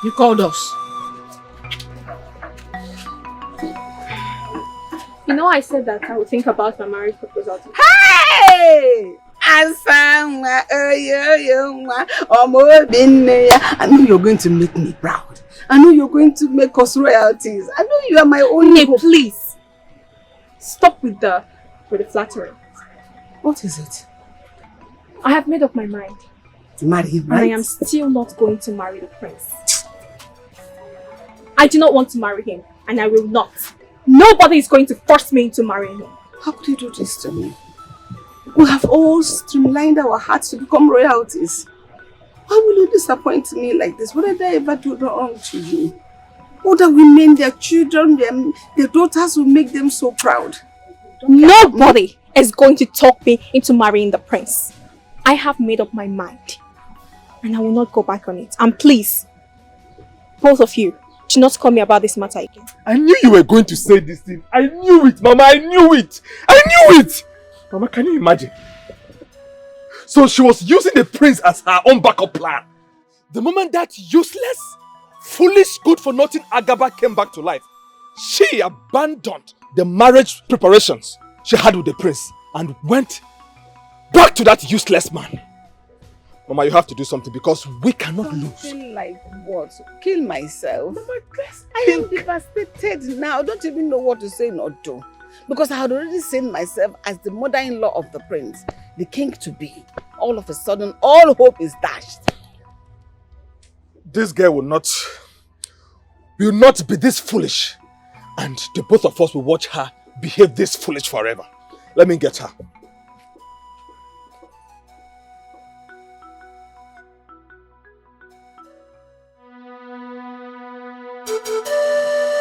You called us. You know, I said that I would think about my marriage proposal. Hey! I know you're going to make me proud. I know you're going to make us royalties. I know you are my only hope. Please stop with the flattery. What is it? I have made up my mind. To marry him, right? And I am still not going to marry the prince. I do not want to marry him, and I will not. Nobody is going to force me into marrying him. How could you do this to me? We have all streamlined our hearts to become royalties. Why will you disappoint me like this? What did I ever do wrong to you? Other women, their children, their daughters will make them so proud. Nobody is going to talk me into marrying the prince. I have made up my mind. And I will not go back on it. And please, both of you, do not call me about this matter again. I knew you were going to say this thing. I knew it, Mama. I knew it. I knew it. Mama, can you imagine? So she was using the prince as her own backup plan. The moment that useless, foolish, good-for-nothing Agaba came back to life, she abandoned the marriage preparations she had with the prince and went back to that useless man. Mama, you have to do something because we cannot lose. Something like what? Kill myself? Mama, I am devastated now. I don't even know what to say or do. Because I had already seen myself as the mother-in-law of the prince, the king-to-be. All of a sudden, all hope is dashed. This girl will not be this foolish. And the both of us will watch her behave this foolish forever. Let me get her.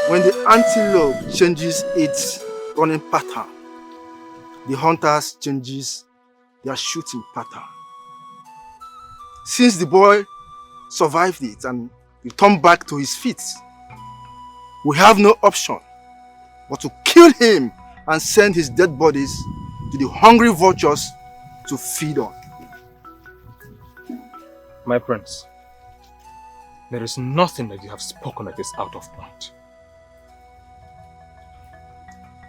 When the antelope changes its running pattern, the hunters changes their shooting pattern. Since the boy survived it and returned back to his feet, we have no option but to kill him and send his dead bodies to the hungry vultures to feed on. My prince, there is nothing that you have spoken that is out of point.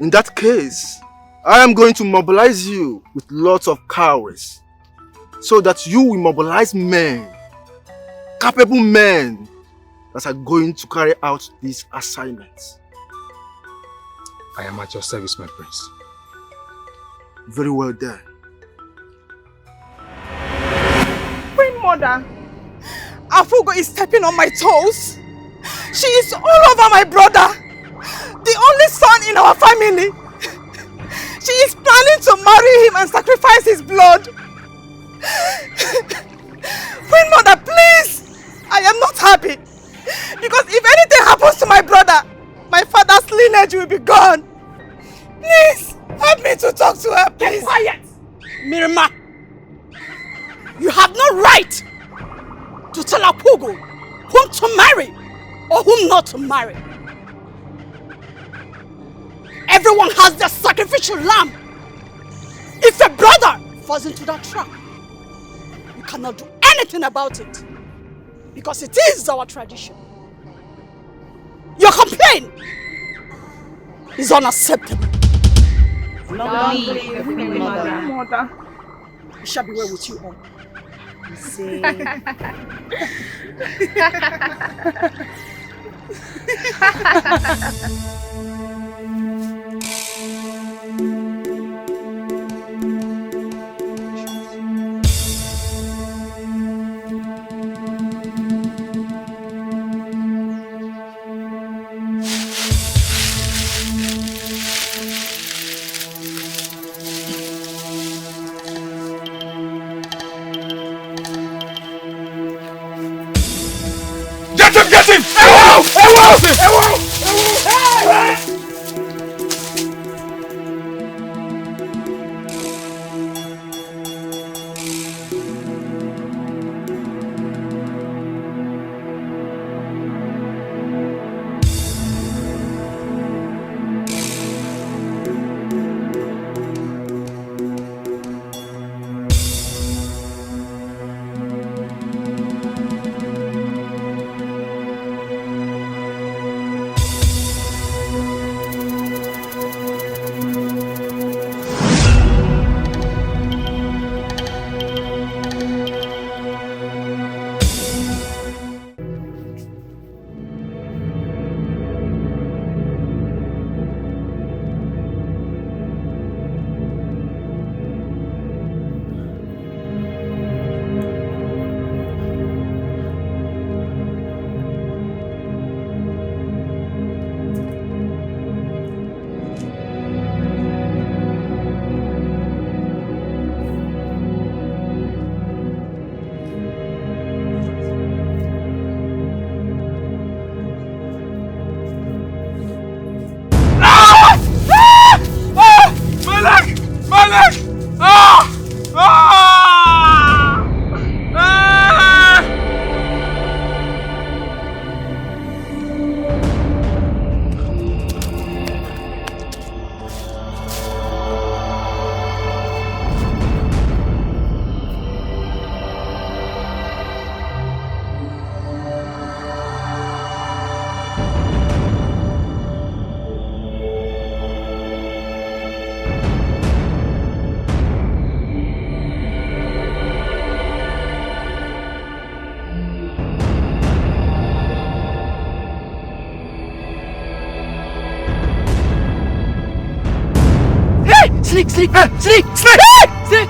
In that case, I am going to mobilize you with lots of cowries so that you will mobilize men, capable men that are going to carry out these assignments. I am at your service, my prince. Very well done. Queen Mother, Afugo is stepping on my toes. She is all over my brother, the only son in our family. She is planning to marry him and sacrifice his blood. Queen Mother, please! I am not happy. Because if anything happens to my brother, my father's lineage will be gone. Please, help me to talk to her, please. Be quiet! Mirima, you have no right to tell Apugo whom to marry or whom not to marry. Everyone has their sacrificial lamb. If a brother falls into that trap, you cannot do anything about it because it is our tradition. Your complaint is unacceptable. Long live Queen Mother. It shall be well with you all. See. Get him! Snake! Snake! Snake! Snake! Snake!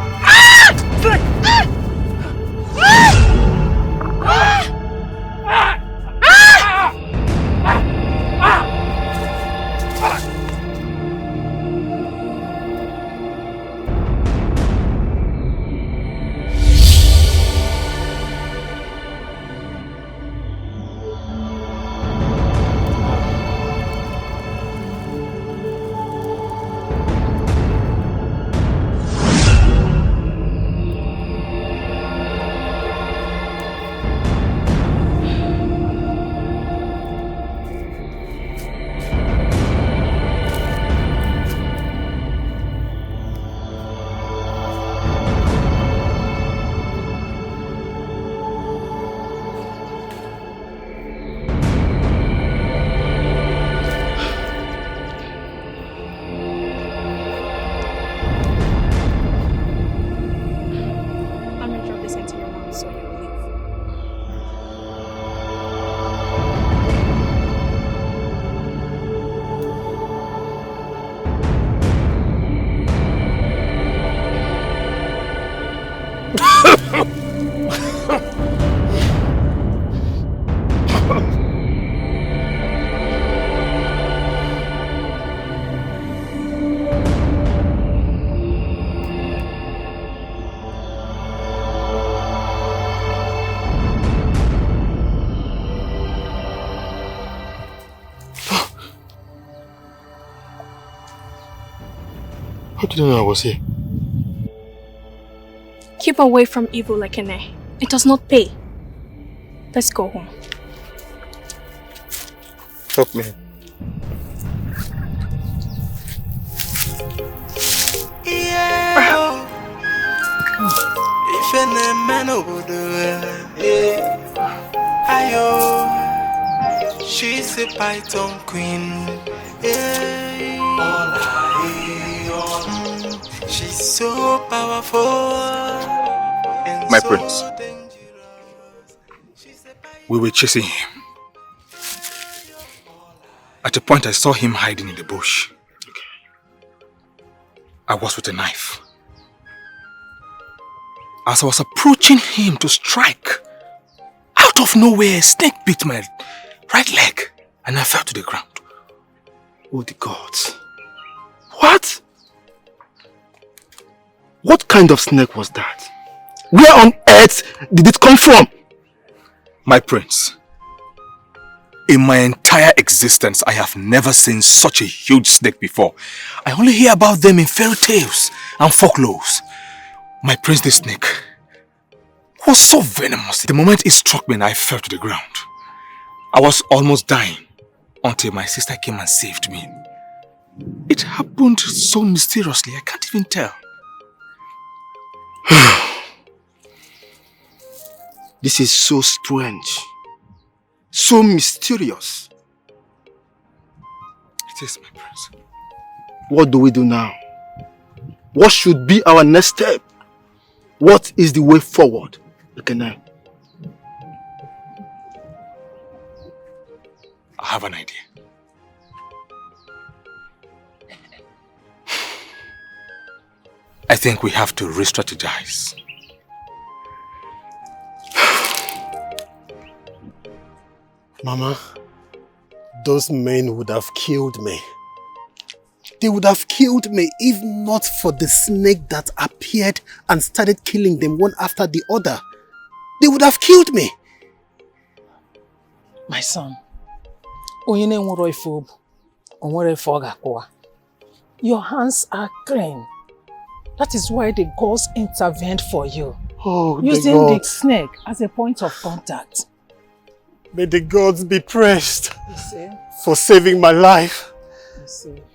How did you know I was here? Keep away from evil like Ine. It does not pay. Let's go home. Help me. She's a python queen. She's so powerful. My prince, we were chasing him. At a point I saw him hiding in the bush. I was with a knife. As I was approaching him to strike, out of nowhere a snake bit my right leg and I fell to the ground. Oh, the gods. What? What kind of snake was that? Where on earth did it come from? My prince, in my entire existence, I have never seen such a huge snake before. I only hear about them in fairy tales and folklores. My prince, this snake was so venomous. The moment it struck me, I fell to the ground. I was almost dying until my sister came and saved me. It happened so mysteriously, I can't even tell. This is so strange. So mysterious. It is, my prince. What do we do now? What should be our next step? What is the way forward? I have an idea. I think we have to re-strategize. Mama, those men would have killed me. They would have killed me if not for the snake that appeared and started killing them one after the other. They would have killed me. My son, your hands are clean. That is why the gods intervened for you. Oh, using the snake as a point of contact. May the gods be praised for saving my life.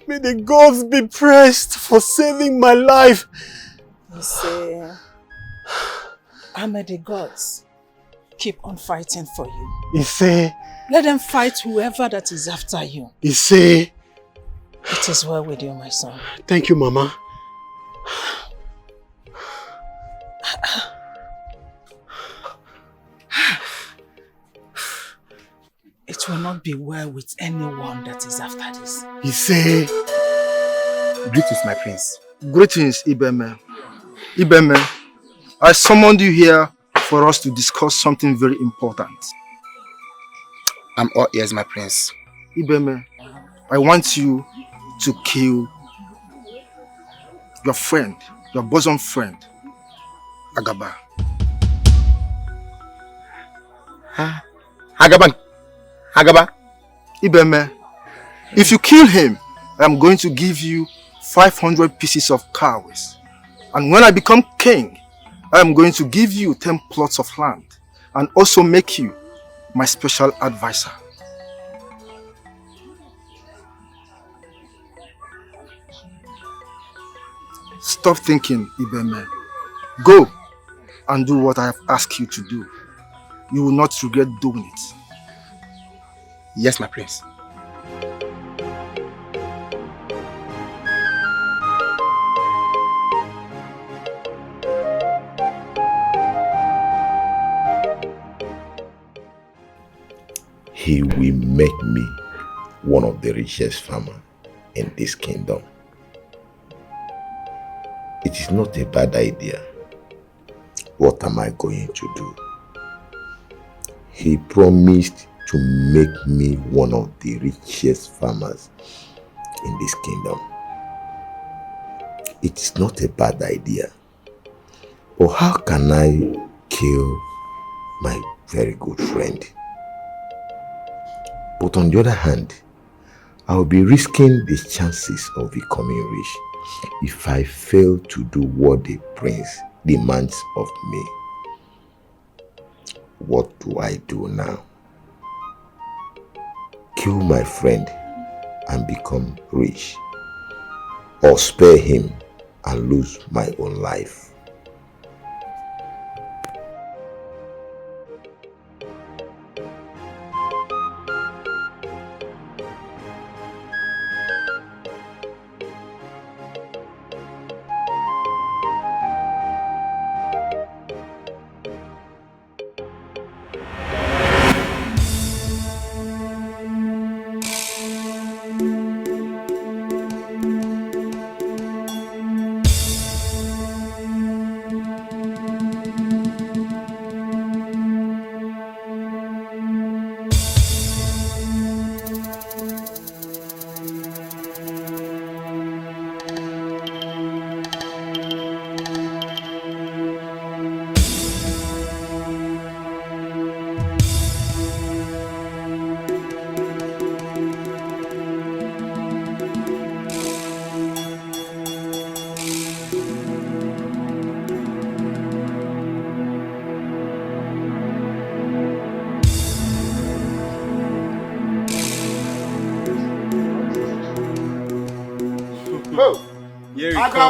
May the gods be praised for saving my life. And may the gods keep on fighting for you. Let them fight whoever that is after you. It is well with you, my son. Thank you, Mama. It will not be well with anyone that is after this. Greetings, my prince. Greetings, Ibeme. Ibeme, I summoned you here for us to discuss something very important. I'm all ears, my prince. Ibeme, I want you to kill your friend, your bosom friend, Agaba. Huh? Agaba? Ibeme, if you kill him, I am going to give you 500 pieces of cows. And when I become king, I am going to give you 10 plots of land and also make you my special advisor. Stop thinking, Ibeme. Go and do what I have asked you to do. You will not regret doing it. Yes, my prince. He will make me one of the richest farmers in this kingdom. It is not a bad idea. What am I going to do? He promised to make me one of the richest farmers in this kingdom. It is not a bad idea. But how can I kill my very good friend? But on the other hand, I will be risking the chances of becoming rich if I fail to do what the prince demands of me. What do I do now? Kill my friend and become rich, or spare him and lose my own life?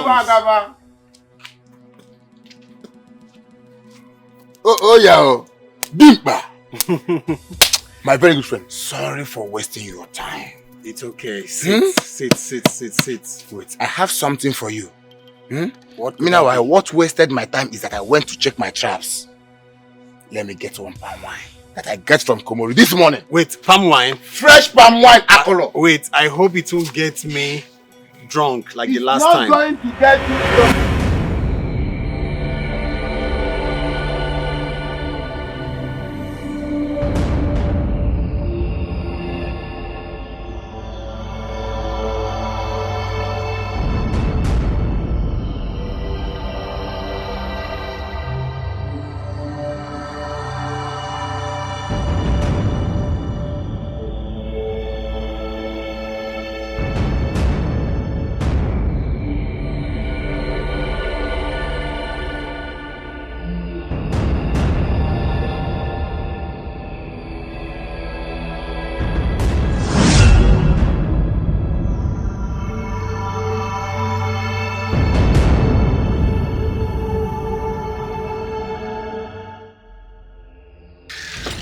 Agaba. Oh yeah, Dimpa. My very good friend. Sorry for wasting your time. It's okay. Sit. Wait, I have something for you. Meanwhile, what wasted my time is that I went to check my traps. Let me get 1 palm wine that I get from Komori this morning. Wait, palm wine? Fresh palm wine, Akolo. Wait, I hope it won't get me drunk like the last time. It's not going to get you drunk.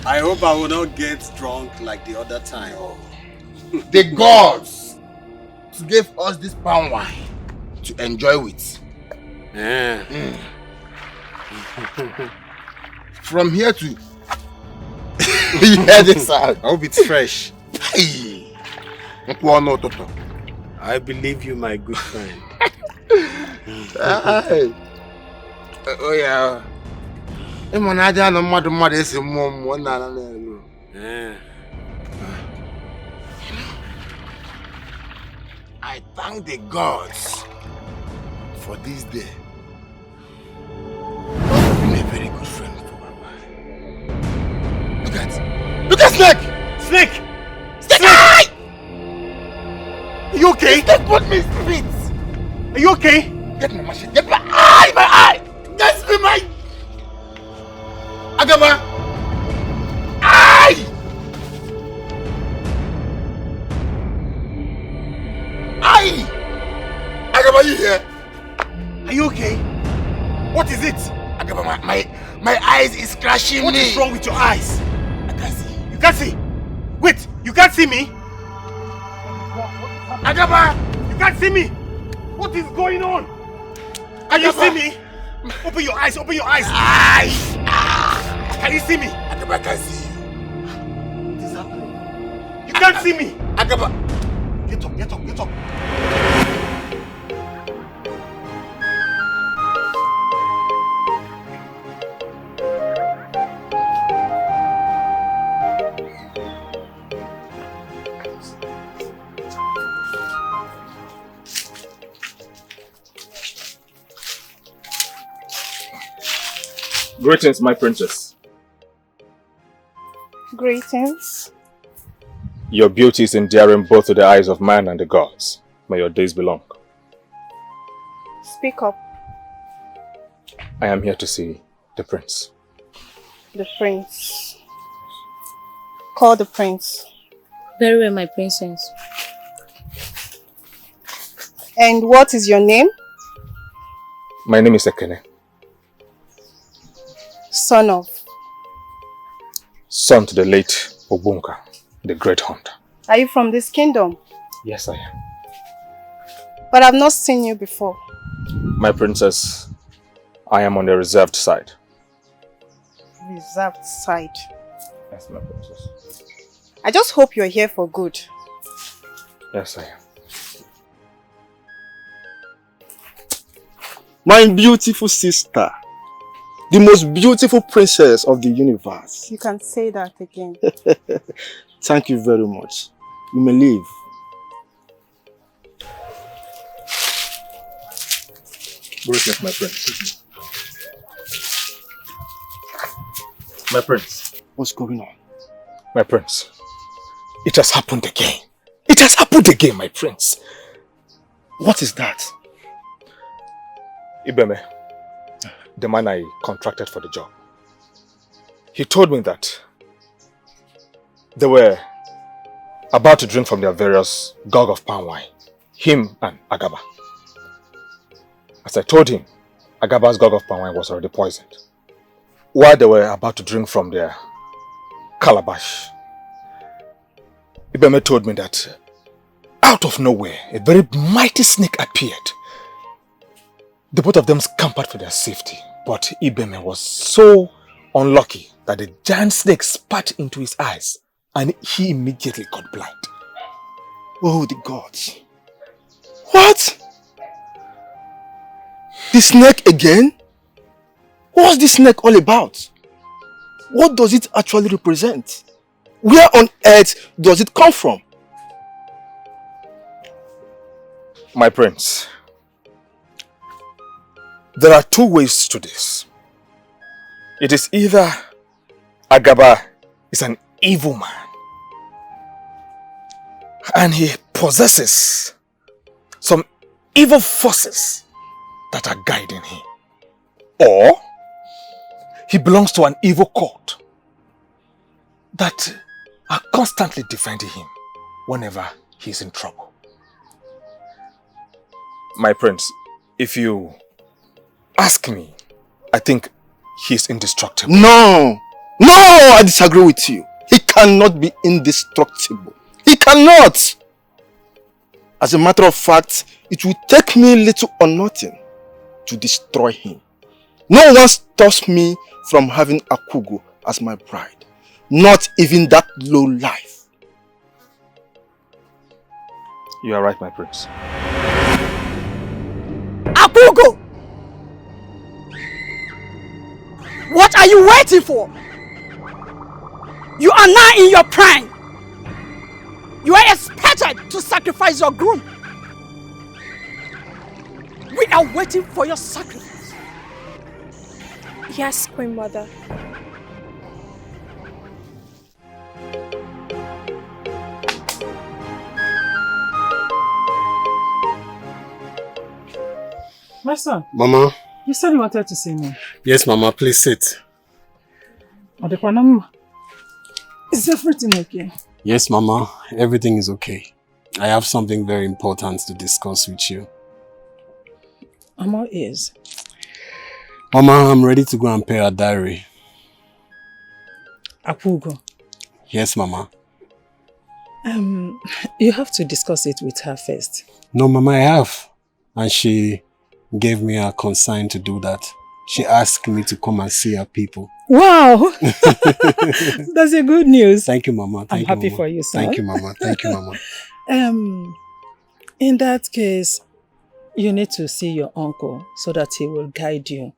I hope I will not get drunk like the other time. The gods gave us this palm wine to enjoy with. From here to hear this sound. I hope it's fresh. Hey. I believe you, my good friend. Hey. Oh yeah. Imanaja no mad is mom one I thank the gods for this day. You've been a very good friend for my wife. Look at Snake! Snake! Snake! Are you okay? Snake put me spit! Are you okay? Get my machine. Get my eye! Get me my... Agaba! Eye! Agaba, you here? Are you okay? What is it? Agaba, my eyes is crashing me. What is wrong with your eyes? I can't see. You can't see? Wait, you can't see me? Agaba, you can't see me? What is going on? Can you see me? Open your eyes, open your eyes. Eyes! Can you see me? Agaba, I can't see you. What is happening? You can't see me. Agaba, get up. Greetings, my princess. Greetings. Your beauty is endearing both to the eyes of man and the gods. May your days be long. Speak up. I am here to see the prince. The prince. Call the prince. Very well, my princess. And what is your name? My name is Ekene. Son of? Son to the late Obunka, the great hunter. Are you from this kingdom? Yes, I am. But I've not seen you before. My princess, I am on the reserved side. Reserved side? Yes, my princess. I just hope you're here for good. Yes, I am. My beautiful sister. The most beautiful princess of the universe. You can say that again. Thank you very much. You may leave. Greetings, my prince. My prince. What's going on? My prince. It has happened again. It has happened again, my prince. What is that? Ibeme, the man I contracted for the job, he told me that they were about to drink from their various gog of palm wine, him and Agaba. As I told him, Agaba's gog of palm wine was already poisoned. While they were about to drink from their calabash, Ibeme told me that out of nowhere, a very mighty snake appeared. The both of them scampered for their safety, but Ibeme was so unlucky that the giant snake spat into his eyes and he immediately got blind. Oh, the gods. What? The snake again? What's the snake all about? What does it actually represent? Where on earth does it come from? My prince, there are two ways to this. It is either Agaba is an evil man and he possesses some evil forces that are guiding him, or he belongs to an evil court that are constantly defending him whenever he's in trouble. My prince, if you ask me, I think he's indestructible. No! No! I disagree with you. He cannot be indestructible. He cannot! As a matter of fact, it will take me little or nothing to destroy him. No one stops me from having Akugo as my bride. Not even that low life. You are right, my prince. Akugo! Apugo! What are you waiting for? You are now in your prime. You are expected to sacrifice your groom. We are waiting for your sacrifice. Yes, Queen Mother. My son. Mama. You said you wanted to see me. Yes, Mama, please sit. Is everything okay? Yes, Mama, everything is okay. I have something very important to discuss with you. I'm all ears. Mama, I'm ready to go and pay her diary. Apugo. Yes, Mama. You have to discuss it with her first. No, Mama, I have. And she gave me a consign to do that. She asked me to come and see her people. Wow! That's a good news. Thank you, Mama. I'm happy for you, son. Thank you, Mama. Thank you, Mama. In that case, you need to see your uncle so that he will guide you.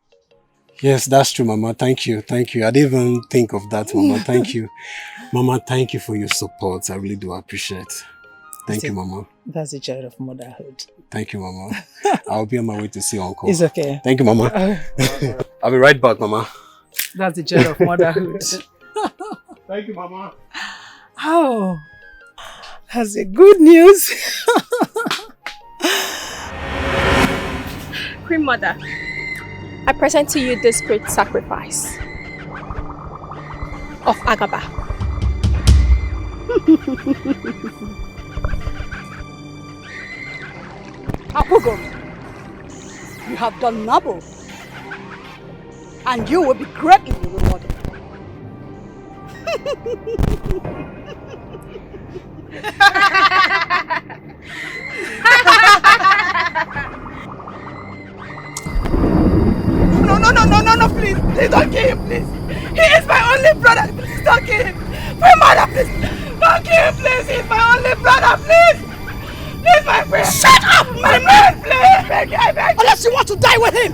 Yes, that's true, Mama. Thank you. Thank you. I didn't even think of that, Mama. Thank you. Mama, thank you for your support. I really do appreciate it. Thank you, Mama. That's the joy of motherhood. Thank you, Mama. I'll be on my way to see Uncle. It's okay. Thank you, Mama. I'll be right back, Mama. That's the joy of motherhood. Thank you, Mama. Oh, that's a good news. Queen Mother, I present to you this great sacrifice of Agaba. Apugo, you have done noble, and you will be greatly rewarded. No, please. Please don't kill him, please. He is my only brother. Please don't kill him. My mother, please. Don't kill him, please. He is my only brother, please. Please, my friend. Shut up, my man, please. I beg. Unless you want to die with him.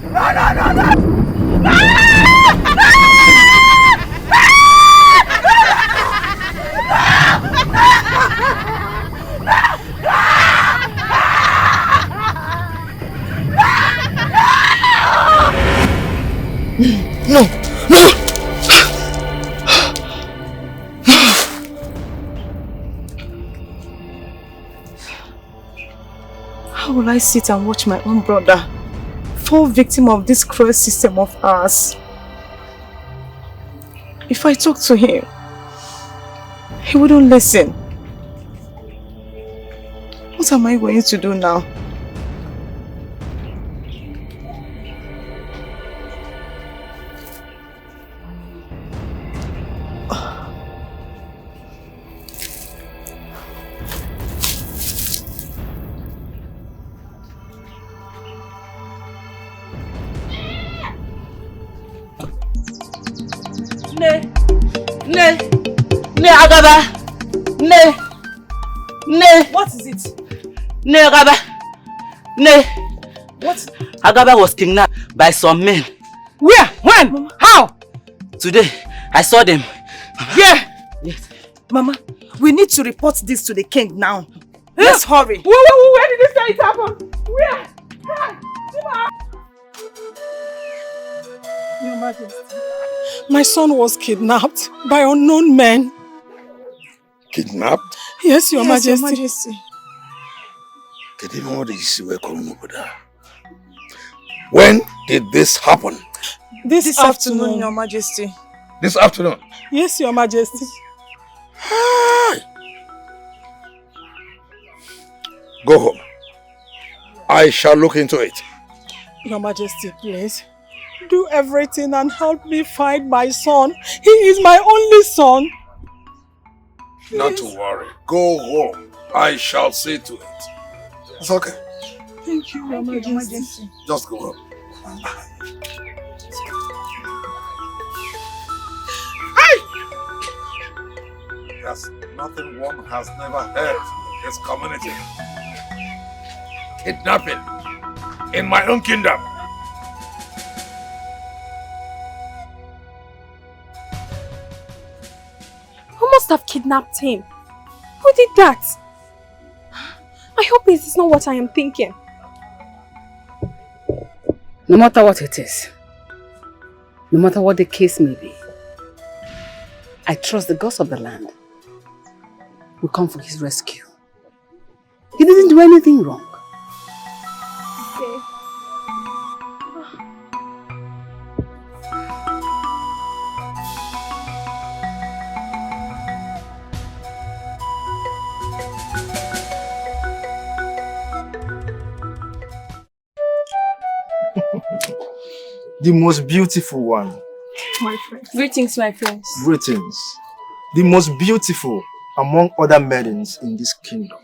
No. No! How will I sit and watch my own brother fall victim of this cruel system of ours? If I talk to him, he wouldn't listen. What am I going to do now? Agaba! What is it? Agaba! What? Agaba was kidnapped by some men. Where? When? Mama. How? Today, I saw them. Where? Yes. Mama, we need to report this to the king now. Let's hurry. Where did this say it happen? Where? Your Majesty. My son was kidnapped by unknown men. Kidnapped? Yes, Your Majesty. Your Majesty. When did this happen? This afternoon, Your Majesty. This afternoon? Yes, Your Majesty. Go home. I shall look into it. Your Majesty, please. Do everything and help me find my son. He is my only son. Please. Not to worry. Go home. I shall see to it. It's okay. Thank you, Your Majesty. Just go home. There's nothing one has never heard in this community. Kidnapping. in my own kingdom. Who must have kidnapped him? Who did that? I hope it is not what I am thinking. No matter what it is, no matter what the case may be, I trust the gods of the land will come for his rescue. He didn't do anything wrong. Okay. The most beautiful one. My friend. Greetings, my friends. Greetings. The most beautiful among other maidens in this kingdom.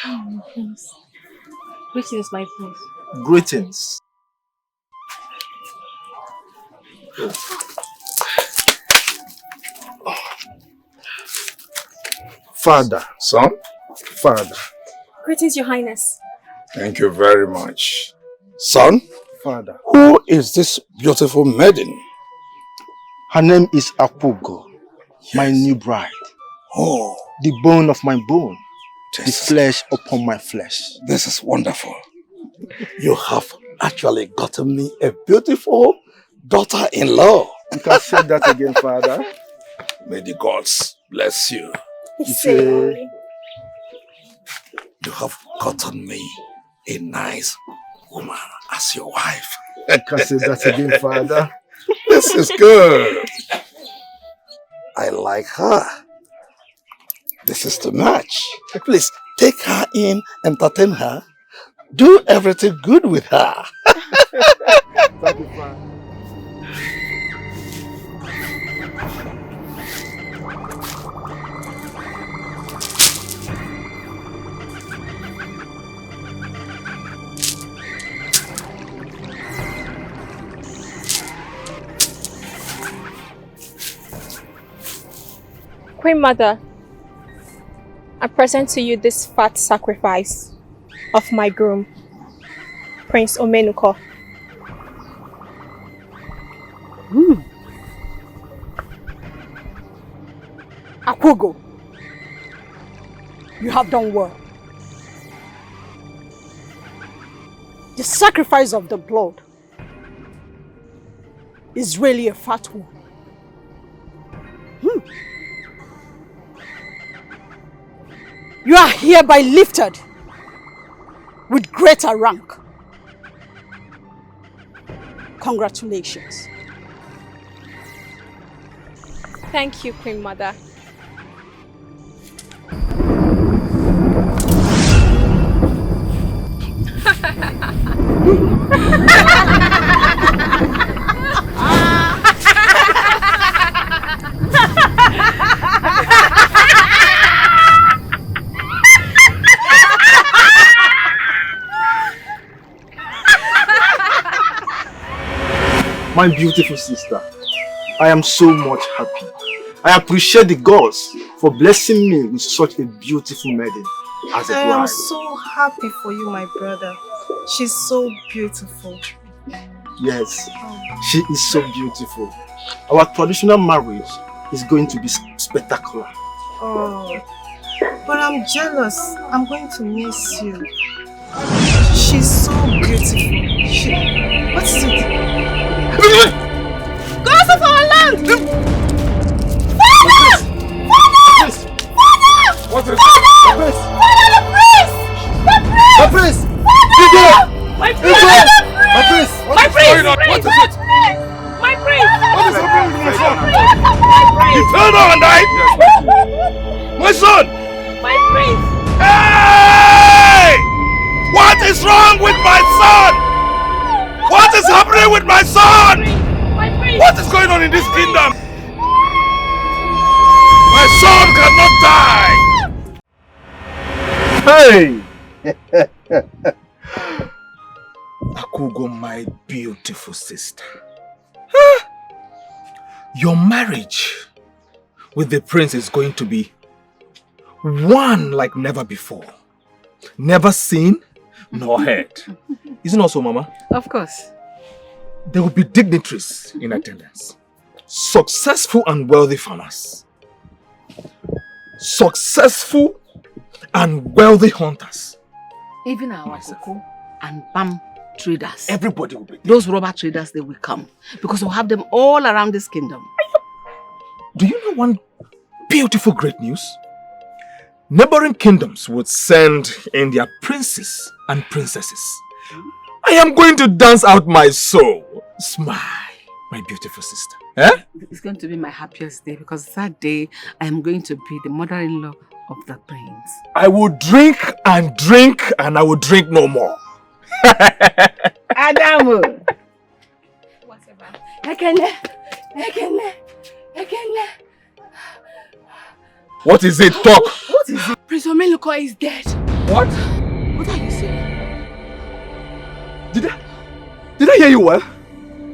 Oh, my friends. Greetings, my friends. Greetings. Father. Son? Father. Greetings, Your Highness. Thank you very much. Son? Father. Who is this beautiful maiden? Her name is Apugo, my new bride. Oh. The bone of my bone, the flesh upon my flesh. This is wonderful. You have actually gotten me a beautiful daughter-in-law. You can say that again, Father. May the gods bless you. You have gotten me a nice woman as your wife. You can say that again, Father. This is good. I like her. This is the match. Please take her in, entertain her, do everything good with her. Thank you, Father. Queen Mother, I present to you this fat sacrifice of my groom, Prince Omenuko. Apugo, you have done well. The sacrifice of the blood is really a fat one. You are hereby lifted with greater rank. Congratulations. Thank you, Queen Mother. My beautiful sister, I am so much happy. I appreciate the gods for blessing me with such a beautiful maiden as a bride. I am so happy for you, my brother. She's so beautiful. Yes, she is so beautiful. Our traditional marriage is going to be spectacular. Oh, but I'm jealous. I'm going to miss you. She's so beautiful. What is it? Gods of our land! Father! Father! Father! What is Father! this? Father, the priest! The priest! Father! My priest! My priest! My priest! What is it? My priest! What is happening to my son? He fell down and died? My son! My priest! Hey! What is wrong with my son? What is happening with my son? What is going on in this kingdom? My son cannot die! Hey! Akugo, my beautiful sister. Your marriage with the prince is going to be one like never before. Never seen, nor head. Isn't also, Mama? Of course. There will be dignitaries in attendance. Successful and wealthy farmers. Successful and wealthy hunters. Even our cocoa and palm traders. Everybody will be there. Those rubber traders, they will come. Because we'll have them all around this kingdom. Do you know one beautiful great news? Neighboring kingdoms would send in their princes and princesses. I am going to dance out my soul. Smile, my beautiful sister. Eh? It's going to be my happiest day because that day I am going to be the mother-in-law of the prince. I will drink and I will drink no more. Adamu! Whatever. Ekene! What is it? Talk! What is it? Prince Omeluko is dead. What? What are you saying? Did I hear you well?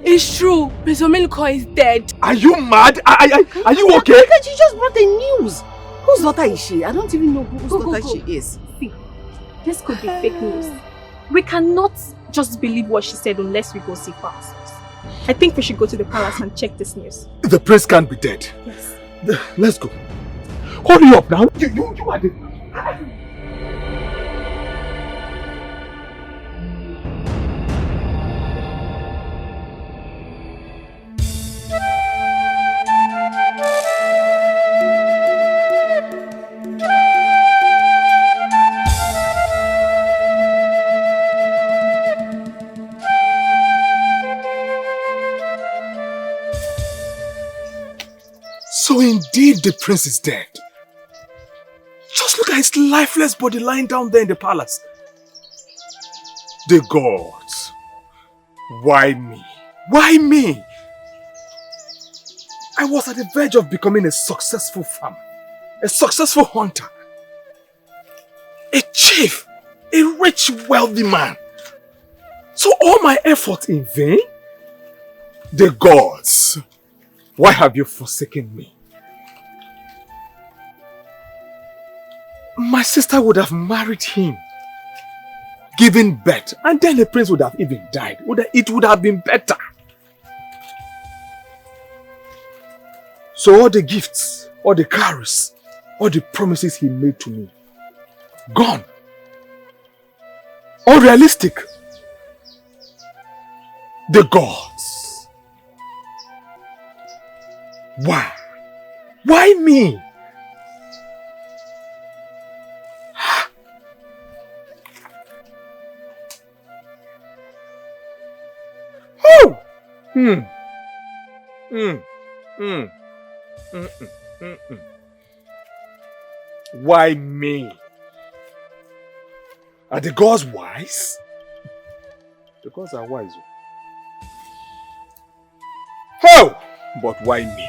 It's true. Prince Omeluko is dead. Are you mad? Are you okay? Because you just brought the news. Whose daughter is she? I don't even know whose daughter she is. See, this could be fake news. We cannot just believe what she said unless we go see for ourselves. I think we should go to the palace and check this news. The prince can't be dead. Yes. Let's go. Hurry up now. You are the... So indeed the prince is dead. Just look at his lifeless body lying down there in the palace. The gods. Why me? Why me? I was at the verge of becoming a successful farmer, a successful hunter, a chief, a rich, wealthy man. So all my efforts in vain? The gods. Why have you forsaken me? My sister would have married him, given birth, and then the prince would have even died. It would have been better. So all the gifts, all the cars, all the promises he made to me, gone. Unrealistic. The gods. Why? Why me? Why me? Are the gods wise? The gods are wise. Oh! But why me?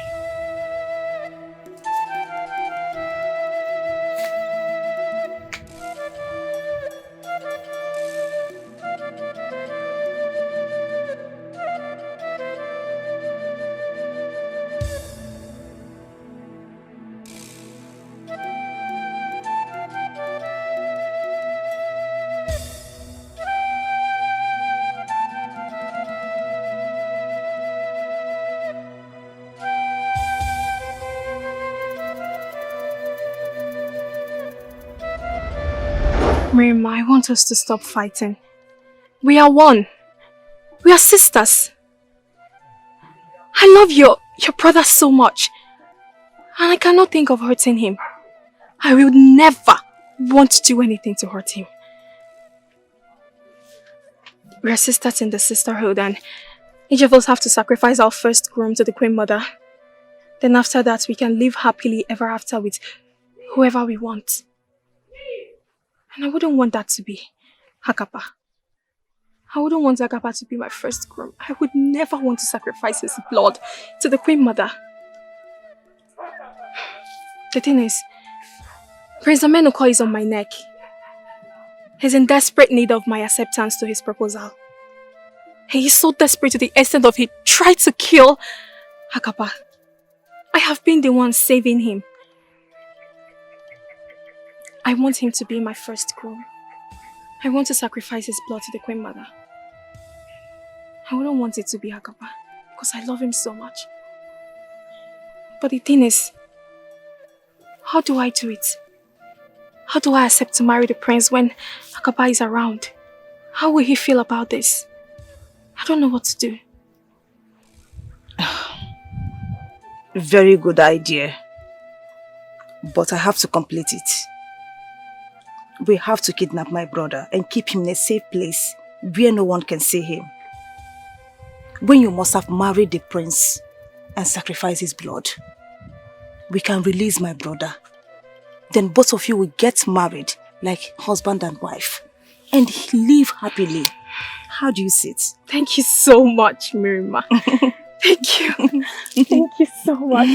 Miriam, I want us to stop fighting. We are one. We are sisters. I love your brother so much. And I cannot think of hurting him. I will never want to do anything to hurt him. We are sisters in the sisterhood, and each of us have to sacrifice our first groom to the Queen Mother. Then after that, we can live happily ever after with whoever we want. And I wouldn't want that to be Agaba. I wouldn't want Agaba to be my first groom. I would never want to sacrifice his blood to the Queen Mother. The thing is, Prince Omeluko is on my neck. He's in desperate need of my acceptance to his proposal. He is so desperate to the extent of he tried to kill Agaba. I have been the one saving him. I want him to be my first groom. I want to sacrifice his blood to the Queen Mother. I wouldn't want it to be Agaba because I love him so much. But the thing is, how do I do it? How do I accept to marry the prince when Agaba is around? How will he feel about this? I don't know what to do. Very good idea. But I have to complete it. We have to kidnap my brother and keep him in a safe place where no one can see him. When you must have married the prince and sacrificed his blood, we can release my brother. Then both of you will get married like husband and wife and live happily. How do you see it? Thank you so much, Mirima. Thank you. Thank you so much.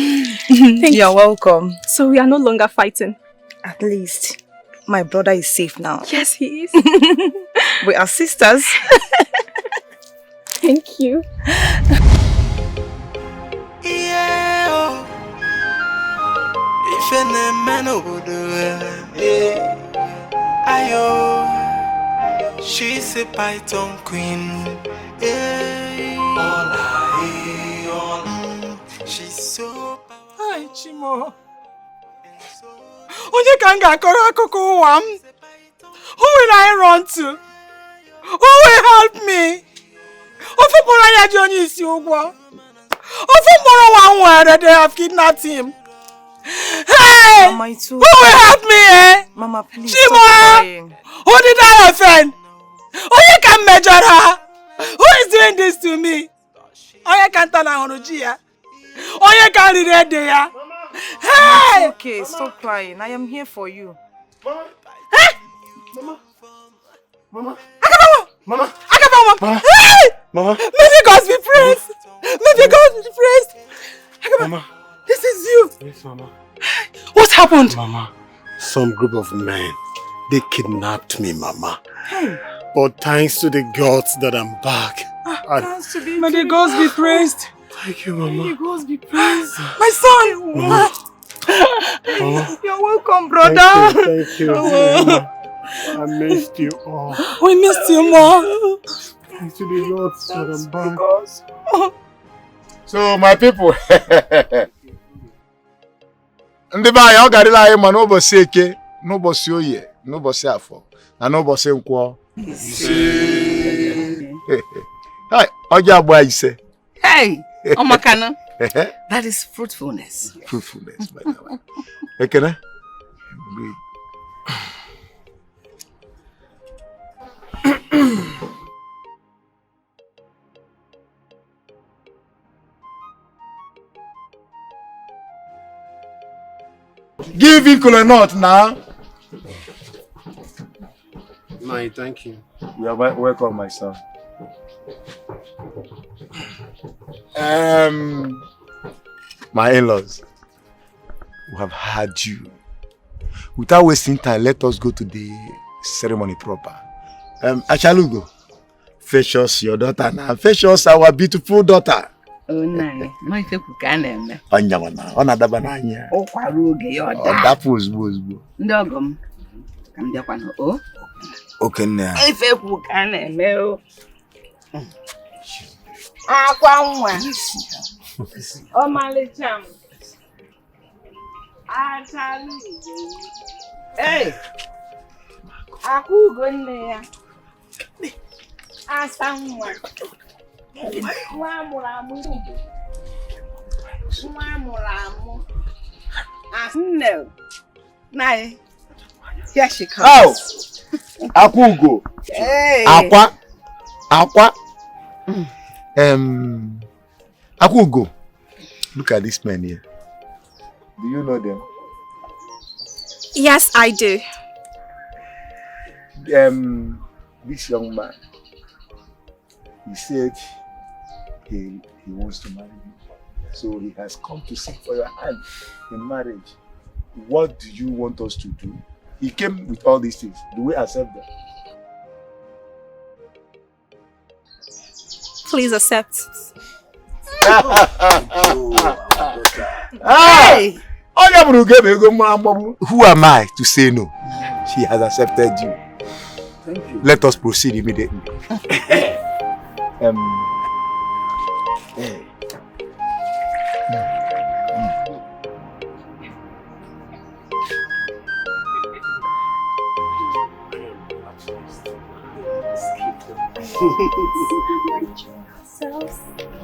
You're welcome. So we are no longer fighting? At least my brother is safe now. Yes, he is. We are sisters. Thank you. Yeah, if any man would do it, ayo, she's a python queen. She's so Hi, Chimo. Onye kanga akọrọ akụkọ ụwa m. Who will I run to? Who will help me? Ofu mkpọrọ ya ji onye isi ụgwọ. Ofu mkpọrọ nwa nwere, they have kidnapped him. Hey! Mama, it's okay. Who will help me, eh? Mama, please Chimo! stop crying. Who did I offend? Onye can measure her? Who is doing this to me? Onye can turn her on ya? Onye can read ya? Hey! It's okay, stop crying. I am here for you. Mama. Hey! Mama. Mama. Agaba. Hey! Mama. May the gods be praised. May the gods be praised. Agaba. Mama. This is you. Yes, Mama. What happened? Mama, some group of men, they kidnapped me, Mama. But thanks to the gods that I'm back. May the gods be praised. Thank you, Mama. May the gods be praised. My son. Mama. Mama. You're welcome, brother. Thank you. Mama. I missed you all. We missed you more. Thanks to the gods that I'm back. So, my people, ndị be anyị ọ garịla anyị ma n'ụbọchị eke, n'ụbọchị oye, n'ụbọchị afọ, na n'ụbọchị nkwọ. Hi, ọjị agba ise. Hey, Omakana. That is fruitfulness. Fruitfulness, by the way. Ekene? Give equal or not now. No, thank you. You are welcome, my son. My in-laws, we have had you. Without wasting time, let us go to the ceremony proper. Achalugo, fetch us your daughter now. Fetch us our beautiful daughter. Oh, no. No, if you can. Onyamana, onaдаbananya. Oh, kwaruge yoda. Oh, that was boo. Ndogom. Come there, kwano. Oh. Okay, now. If you can, meo. Akwa. Oh, Malicham. Hey. Aku gonne ya. Asamwa. Mwamulamu. No. Nay. Here she comes. Oh. Akugo. Hey. Aqua. Akugo. Look at this man here. Do you know them? Yes, I do. This young man, he said he wants to marry you. So he has come to seek for your hand in marriage. What do you want us to do? He came with all these things. Do we accept them? Please accept. Hey! Who am I to say no? She has accepted you. Let us proceed immediately.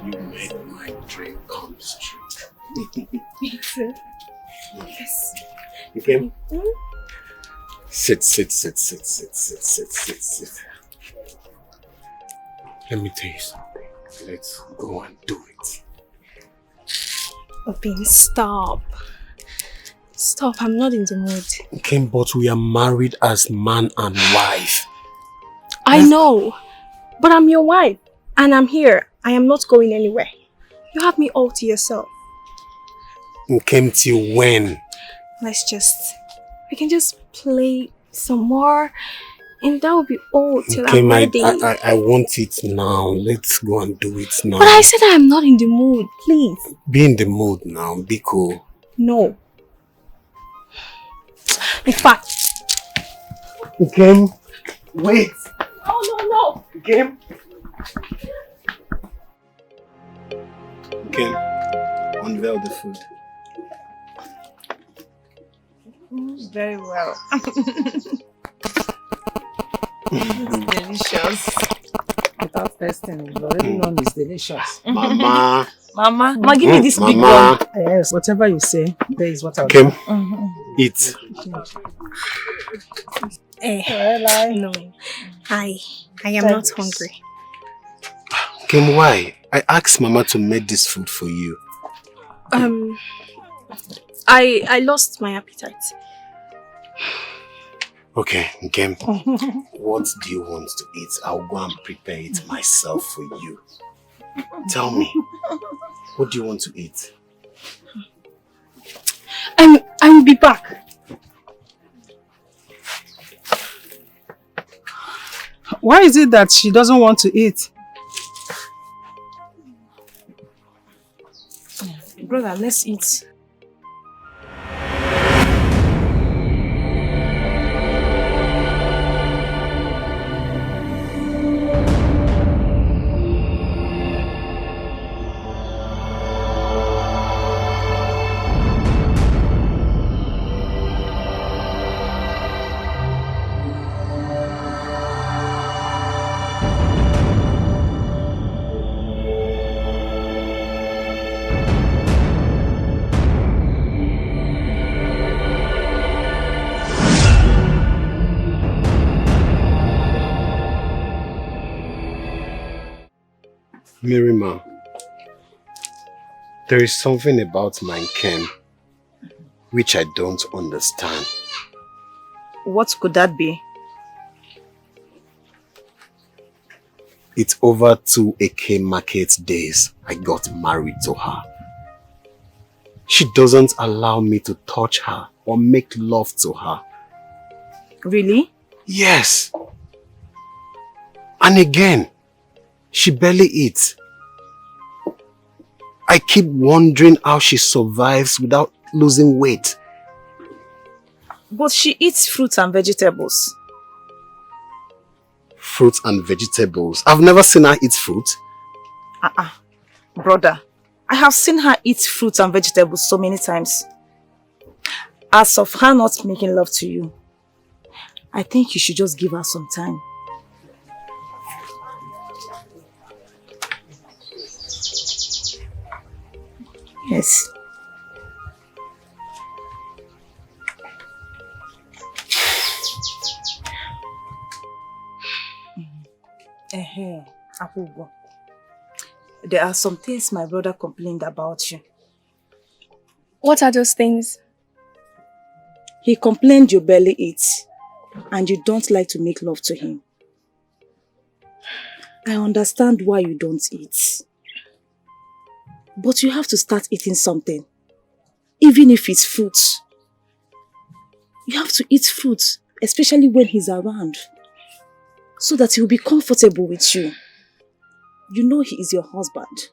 You made my dream come true. Yes. Okay. Sit. Let me tell you something. Let's go and do it. Obin, stop. Stop, I'm not in the mood. Okay, but we are married as man and wife. I know, but I'm your wife and I'm here. I am not going anywhere. You have me all to yourself. Okay, till when? We can just play some more and that will be all till Okay, I'm ready. I want it now. Let's go and do it now. But I said I am not in the mood, please. Be in the mood now, be cool. No. In fact. Okay, wait. No. Okay. Okay, unveil the food. Very well. It's delicious. Without testing, you already know it's delicious. Mama. Mama, give me this big one. Yes, whatever you say, there is what I'll do. do. Eat. No. I am not hungry. Kim, why? I asked Mama to make this food for you. I lost my appetite. Okay, Kim. What do you want to eat? I'll go and prepare it myself for you. Tell me, what do you want to eat? I will be back. Why is it that she doesn't want to eat? Brother, let's eat. Mirima, there is something about my Ken which I don't understand. What could that be? It's over 2 AK market days I got married to her. She doesn't allow me to touch her or make love to her. Really? Yes. And again, she barely eats. I keep wondering how she survives without losing weight. But she eats fruits and vegetables. Fruits and vegetables? I've never seen her eat fruit. Brother, I have seen her eat fruits and vegetables so many times. As of her not making love to you, I think you should just give her some time. Yes. There are some things my brother complained about you. What are those things? He complained you barely eat and you don't like to make love to him. I understand why you don't eat. But you have to start eating something. Even if it's fruit. You have to eat fruit, especially when he's around. So that he'll be comfortable with you. You know he is your husband.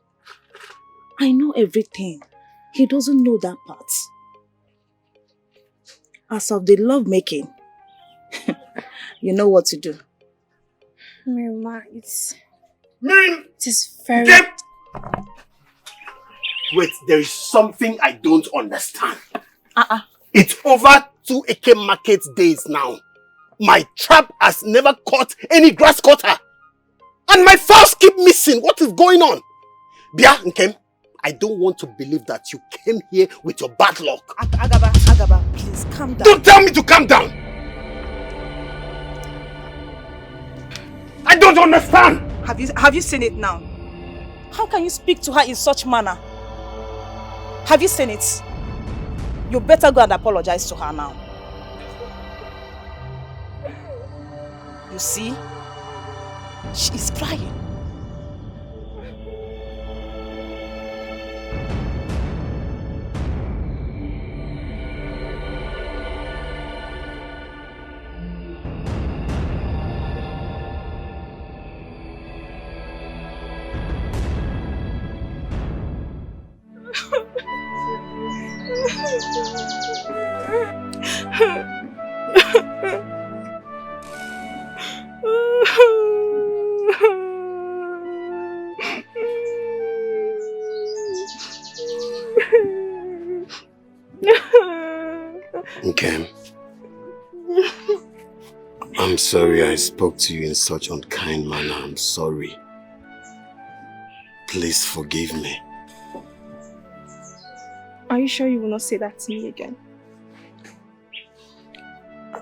I know everything. He doesn't know that part. As of the love making, you know what to do. Miriam, it is very... Wait, there is something I don't understand. It's over 2 AK market days now. My trap has never caught any grass cutter. And my fowls keep missing. What is going on? Bia, Nkem, I don't want to believe that you came here with your bad luck. Agaba, please calm down. Don't tell me to calm down. I don't understand. Have you seen it now? How can you speak to her in such manner? Have you seen it? You better go and apologize to her now. You see? She is crying. Okay. I'm sorry I spoke to you in such unkind manner. I'm sorry. Please forgive me. Are you sure you will not say that to me again?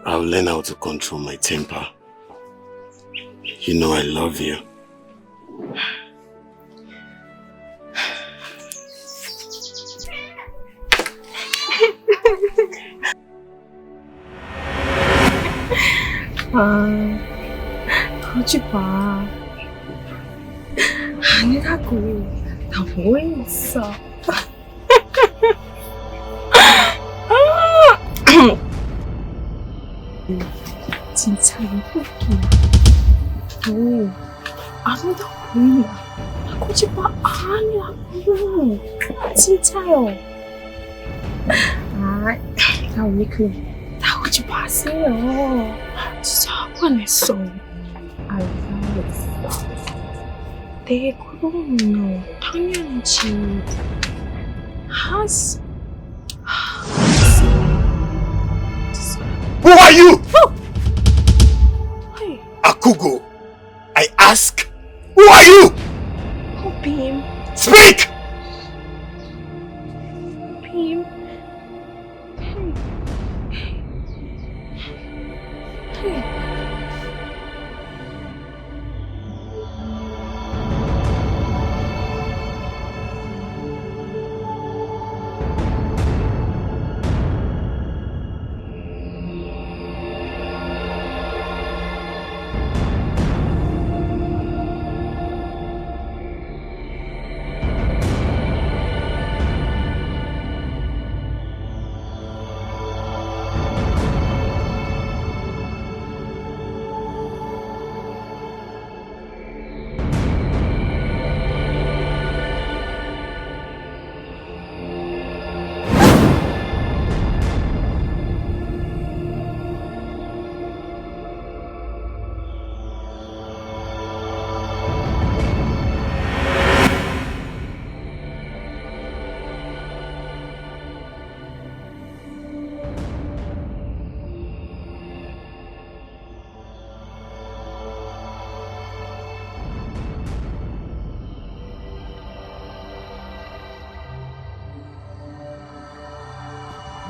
I'll learn how to control my temper. You know I love you. 하지 마. 아니라고. 나 뭐했어? 진짜 이쁘기야. 오, 아무도 보이나? 하지 마. 아니라고. 진짜요. 나 우리 나오지 마세요. 진짜 화냈어. 알겠어. 내 그러면 당연하지. Who are you? Hey. Akugo, I ask, who are you? Bim. Speak! Bim. Hey.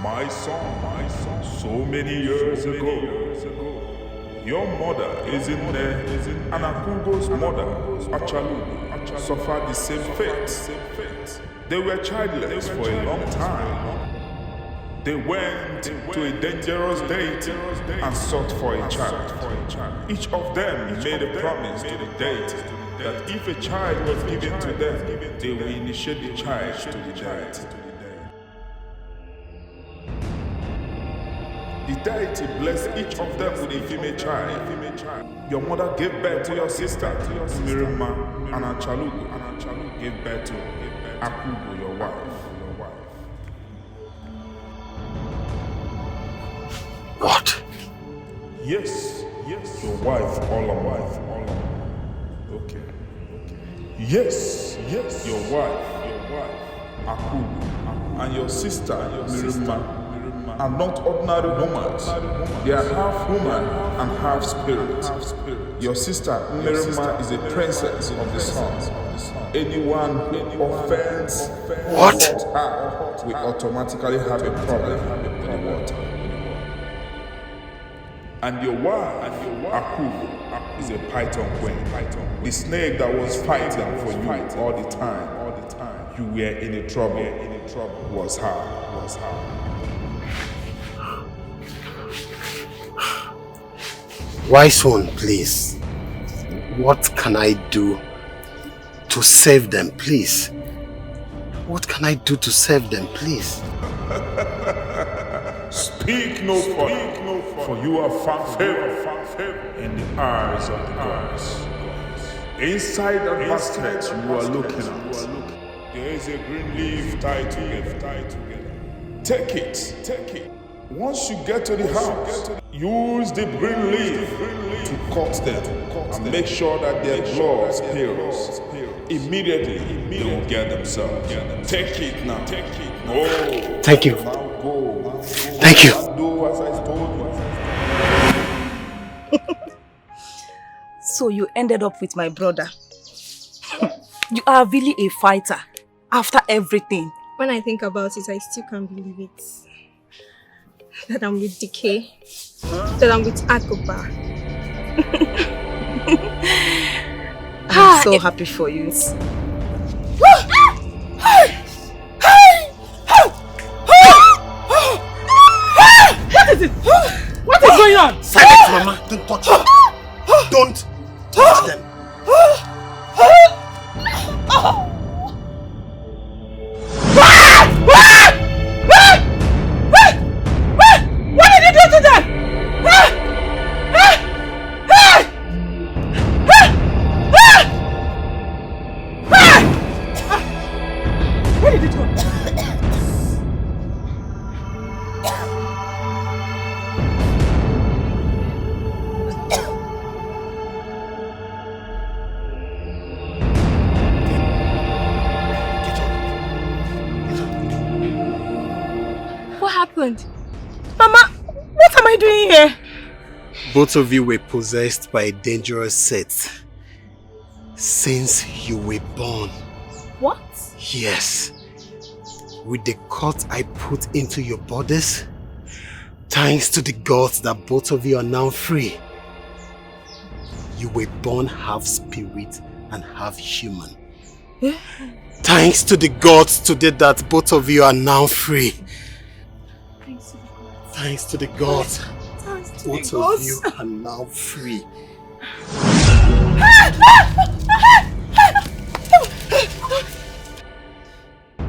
My son, so many years ago, your mother is in there, and Akugo's mother, Achalugo, suffered the same fate. They were childless for a long time. They went to a dangerous date and sought for a child. Each of them made a promise to the date that if a child was given to them, they will initiate the child to the date. The deity blessed each of them with a female child. Your mother gave birth to your sister, Mirima, and Achalugo. Gave birth to Akugo, your wife. What? Yes, your wife, all of wife. Yes, your wife, Akubu, and your sister, Mirima, are not ordinary humans. They are half human and half spirit. Your sister, Mirima, is a princess of the sun. Anyone who offends her will automatically have a problem with the water. And your wife, Akubu, is a python queen. The snake that was fighting for you all the time. You were in trouble. Was her. Wise one, please. What can I do to save them, please? What can I do to save them, please? Speak no further, for you are found favor in the eyes of the gods. Inside that basket you are looking at, there is a green leaf tied together. Take it. Once you get to the house, use the green leaf to cut them and make sure that their blood spills. Immediately, they will get themselves. Take it now. Go. Thank you. Now go. Thank you. Do as I told you. So you ended up with my brother. You are really a fighter after everything. When I think about it, I still can't believe it. That I'm with Dikeh. That I'm with Agaba. I'm so happy for you. What is it? What is going on? Silence, Mama. Don't touch them. Don't touch them. What did you do to them? Where did it go? What happened? Mama, what am I doing here? Both of you were possessed by a dangerous set since you were born. What? Yes. With the cut I put into your bodies, thanks to the gods that both of you are now free. You were born half spirit and half human. Thanks to the gods today that both of you are now free. Thanks to the gods. Both of you are now free.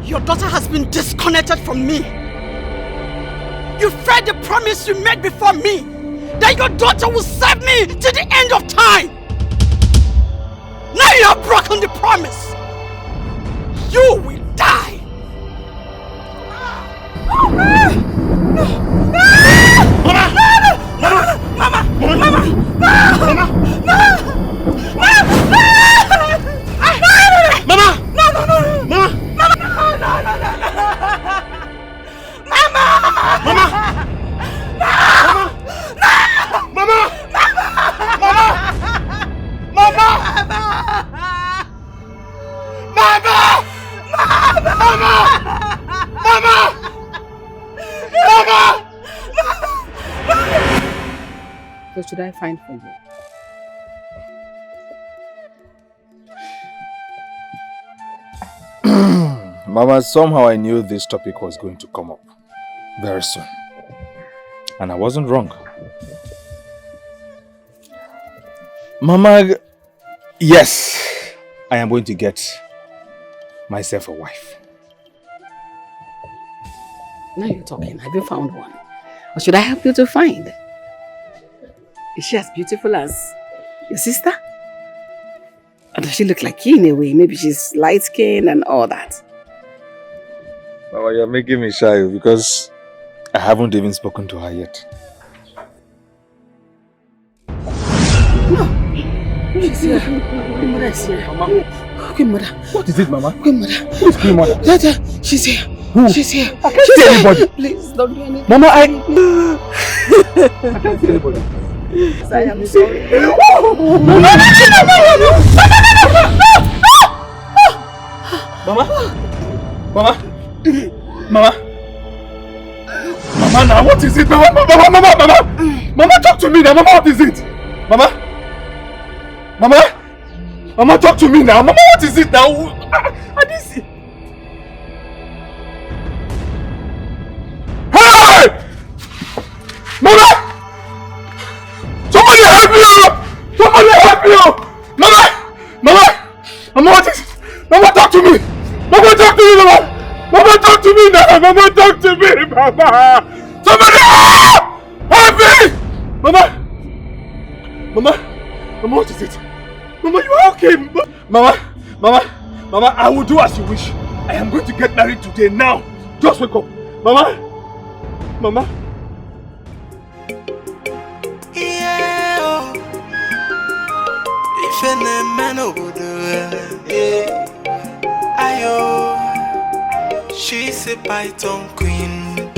Your daughter has been disconnected from me. You failed the promise you made before me, that your daughter will serve me to the end of time. Now you have broken the promise. You will die. What should I find for you? Mama, somehow I knew this topic was going to come up very soon. And I wasn't wrong. Mama, yes, I am going to get myself a wife. Now you're talking. Have you found one? Or should I help you to find? Is she as beautiful as your sister? Or does she look like you in a way? Maybe she's light-skinned and all that. Mama, you're making me shy because I haven't even spoken to her yet. No. She's here. Queen Mother is here. Mama. Queen Mother. What is it, Mama? Queen Mother. Who is Queen Mother? Dada, she's here. Who? She's here. I can't see anybody. Please, don't do anything. Mama, I can't see anybody. I am sorry. Mama? Mama? Mama? Mama, now what is it? Mama, talk to me now. Mama, what is it? Mama, talk to me now. Mama, what is it now? I didn't see. Hey! Mama! Somebody help me! Somebody help me! Mama, what is it? Mama, talk to me! Mama, talk to me, Mama! Mama, talk to me now! Mama, talk to me, Mama! Somebody help! Help me! Mama, what is it? Mama, you are okay? Mama, I will do as you wish. I am going to get married today now. Just wake up. Mama. Yeah, oh. If any man would ayo, she's a python queen.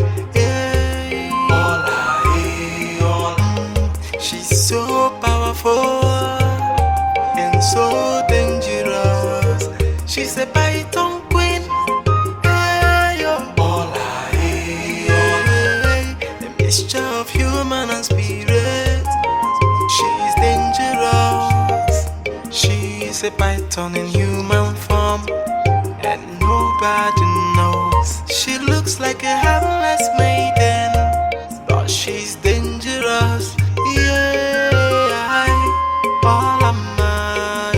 She's so powerful and so dangerous. She's a python queen. The mixture of human and spirit. She's dangerous. She's a python in human form, and nobody knows. She looks like a harmless maiden, but she's dangerous. All am I,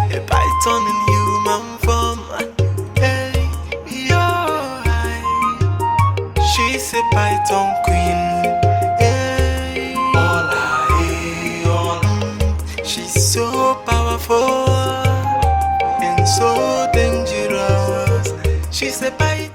a python in human form. She's a python queen. She's so powerful and so dangerous. She's a python.